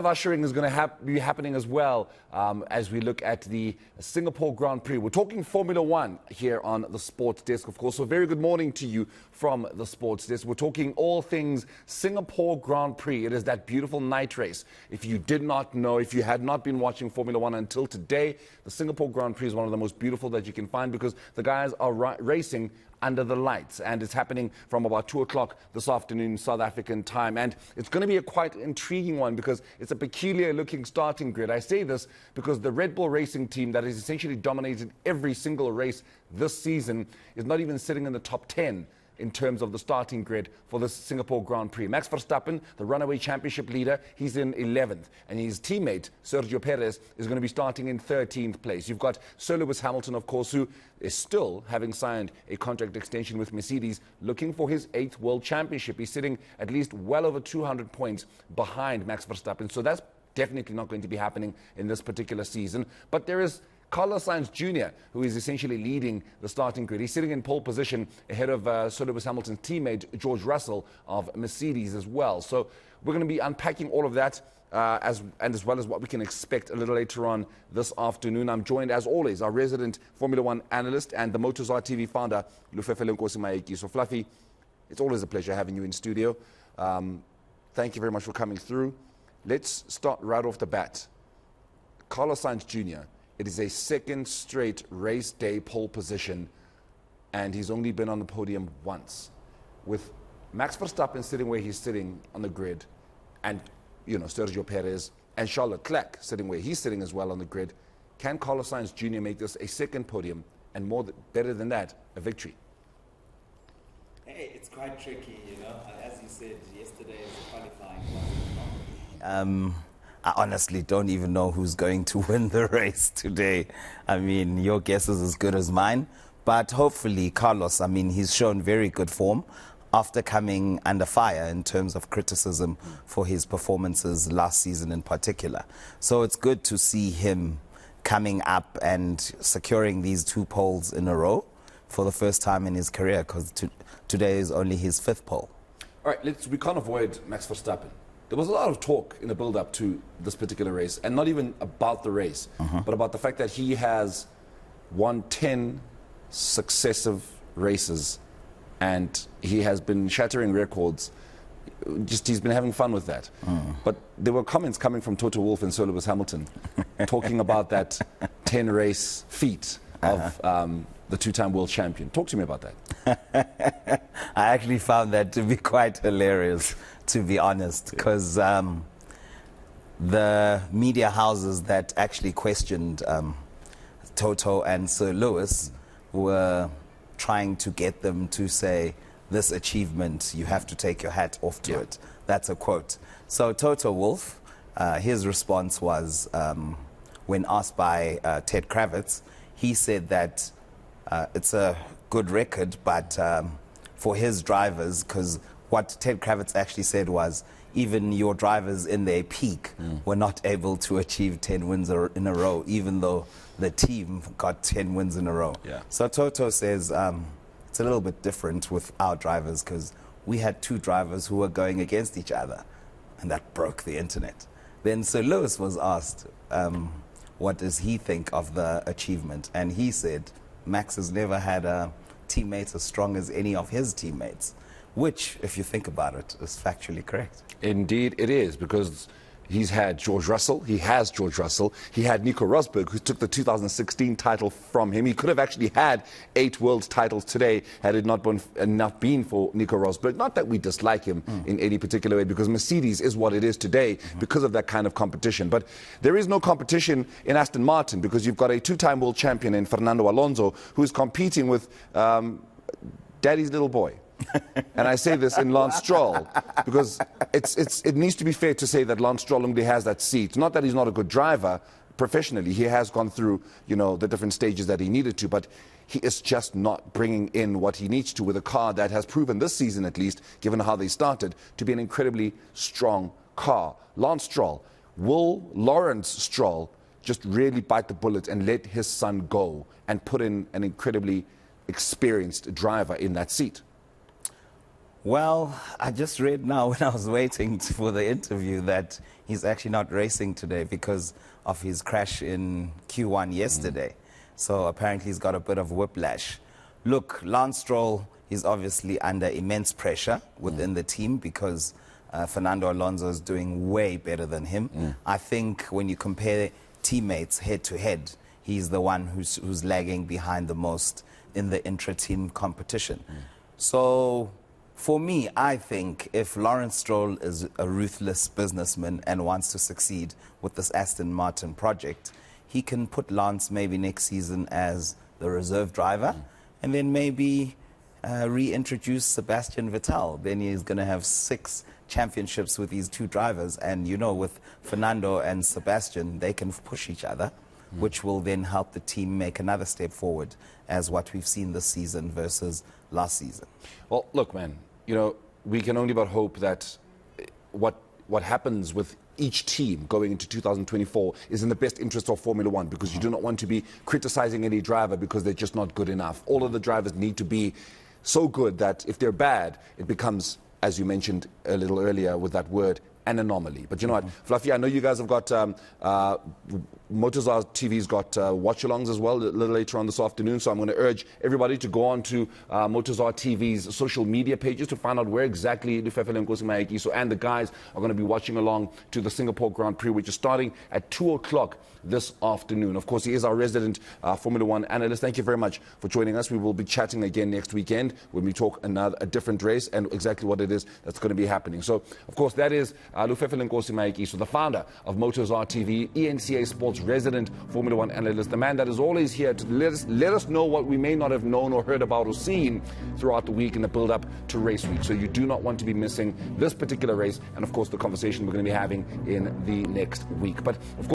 Ushering is going to be happening as well as we look at the Singapore Grand Prix. We're talking Formula One here on the Sports Desk, of course. So very good morning to you from the Sports Desk. We're talking all things Singapore Grand Prix. It is that beautiful night race. If you did not know, if you had not been watching Formula One until today, the Singapore Grand Prix is one of the most beautiful that you can find because the guys are racing under the lights, and it's happening from about 2 o'clock this afternoon South African time, and it's going to be a quite intriguing one because it's a peculiar looking starting grid. I say this because the Red Bull racing team that has essentially dominated every single race this season is not even sitting in the top 10 in terms of the starting grid for the Singapore Grand Prix. Max Verstappen, the runaway championship leader, he's in 11th. And his teammate, Sergio Perez, is going to be starting in 13th place. You've got Sir Lewis Hamilton, of course, who is still having signed a contract extension with Mercedes, looking for his 8th World Championship. He's sitting at least well over 200 points behind Max Verstappen. So that's definitely not going to be happening in this particular season. But there is Sainz Jr, who is essentially leading the starting grid. He's sitting in pole position ahead of Sir Lewis Hamilton's teammate, George Russell of Mercedes as well. So we're going to be unpacking all of that as well as what we can expect a little later on this afternoon. I'm joined, as always, our resident Formula One analyst and the MotorZar TV founder, Lufefe Mayekiso. So Fluffy, it's always a pleasure having you in studio. Thank you very much for coming through. Let's start right off the bat. Sainz Jr, it is a second straight race day pole position, and he's only been on the podium once. With Max Verstappen sitting where he's sitting on the grid, and Sergio Perez and Charles Leclerc sitting where he's sitting as well on the grid, can Sainz Jr make this a second podium, and better than that, a victory? Hey, it's quite tricky, As you said, yesterday is qualifying. I honestly don't even know who's going to win the race today. I mean, your guess is as good as mine. But hopefully, Carlos, he's shown very good form after coming under fire in terms of criticism for his performances last season in particular. So it's good to see him coming up and securing these 2 poles in a row for the first time in his career, because today is only his 5th pole. All right, we can't avoid Max Verstappen. There was a lot of talk in the build-up to this particular race, and not even about the race, but about the fact that he has won 10 successive races, and he has been shattering records. He's been having fun with that. But there were comments coming from Toto Wolff and Sir Lewis Hamilton talking about that 10-race feat of the 2-time world champion. Talk to me about that. I actually found that to be quite hilarious, to be honest, because the media houses that actually questioned Toto and Sir Lewis were trying to get them to say, this achievement, you have to take your hat off to it. That's a quote. So Toto Wolff, his response was, when asked by Ted Kravitz, he said that it's a good record, but for his drivers, because what Ted Kravitz actually said was, even your drivers in their peak were not able to achieve 10 wins in a row, even though the team got 10 wins in a row. So Toto says it's a little bit different with our drivers, because we had 2 drivers who were going against each other, and that broke the internet. Then Sir Lewis was asked, what does he think of the achievement? And he said, Max has never had a teammate as strong as any of his teammates, which, if you think about it, is factually correct. Indeed it is, because he has George Russell, he had Nico Rosberg, who took the 2016 title from him. He could have actually had 8 world titles today had it not been for Nico Rosberg. Not that we dislike him in any particular way, because Mercedes is what it is today because of that kind of competition. But there is no competition in Aston Martin, because you've got a 2-time world champion in Fernando Alonso, who's competing with Daddy's little boy. And I say this in Lance Stroll because it needs to be fair to say that Lance Stroll only has that seat. Not that he's not a good driver professionally. He has gone through, the different stages that he needed to, but he is just not bringing in what he needs to with a car that has proven this season, at least, given how they started, to be an incredibly strong car. Lance Stroll, will Lawrence Stroll just really bite the bullet and let his son go and put in an incredibly experienced driver in that seat? Well, I just read now when I was waiting for the interview that he's actually not racing today because of his crash in Q1 yesterday. So apparently he's got a bit of whiplash. Look, Lance Stroll is obviously under immense pressure within the team because Fernando Alonso is doing way better than him. I think when you compare teammates head to head, he's the one who's lagging behind the most in the intra-team competition. So for me, I think if Lawrence Stroll is a ruthless businessman and wants to succeed with this Aston Martin project, he can put Lance maybe next season as the reserve driver and then maybe reintroduce Sebastian Vettel. Then he's going to have 6 championships with these 2 drivers. And, you know, with Fernando and Sebastian, they can push each other, which will then help the team make another step forward as what we've seen this season versus last season. Well, look, man, you know, we can only but hope that what happens with each team going into 2024 is in the best interest of Formula One, because you do not want to be criticizing any driver because they're just not good enough. All of the drivers need to be so good that if they're bad, it becomes, as you mentioned a little earlier with that word, an anomaly. But you know what, Fluffy, I know you guys have got MotorZar TV's got watch-alongs as well a little later on this afternoon, so I'm going to urge everybody to go on to MotorZar TV's social media pages to find out where exactly Lufefe Mayekiso and the guys are going to be watching along to the Singapore Grand Prix, which is starting at 2 o'clock this afternoon. Of course, he is our resident Formula One analyst. Thank you very much for joining us. We will be chatting again next weekend when we talk a different race and exactly what it is that's going to be happening. So, of course, that is Lufefe Mayekiso, the founder of MotorZar TV, ENCA Sports resident Formula One analyst, the man that is always here to let us know what we may not have known or heard about or seen throughout the week in the build-up to race week. So you do not want to be missing this particular race and, of course, the conversation we're going to be having in the next week. But, of course,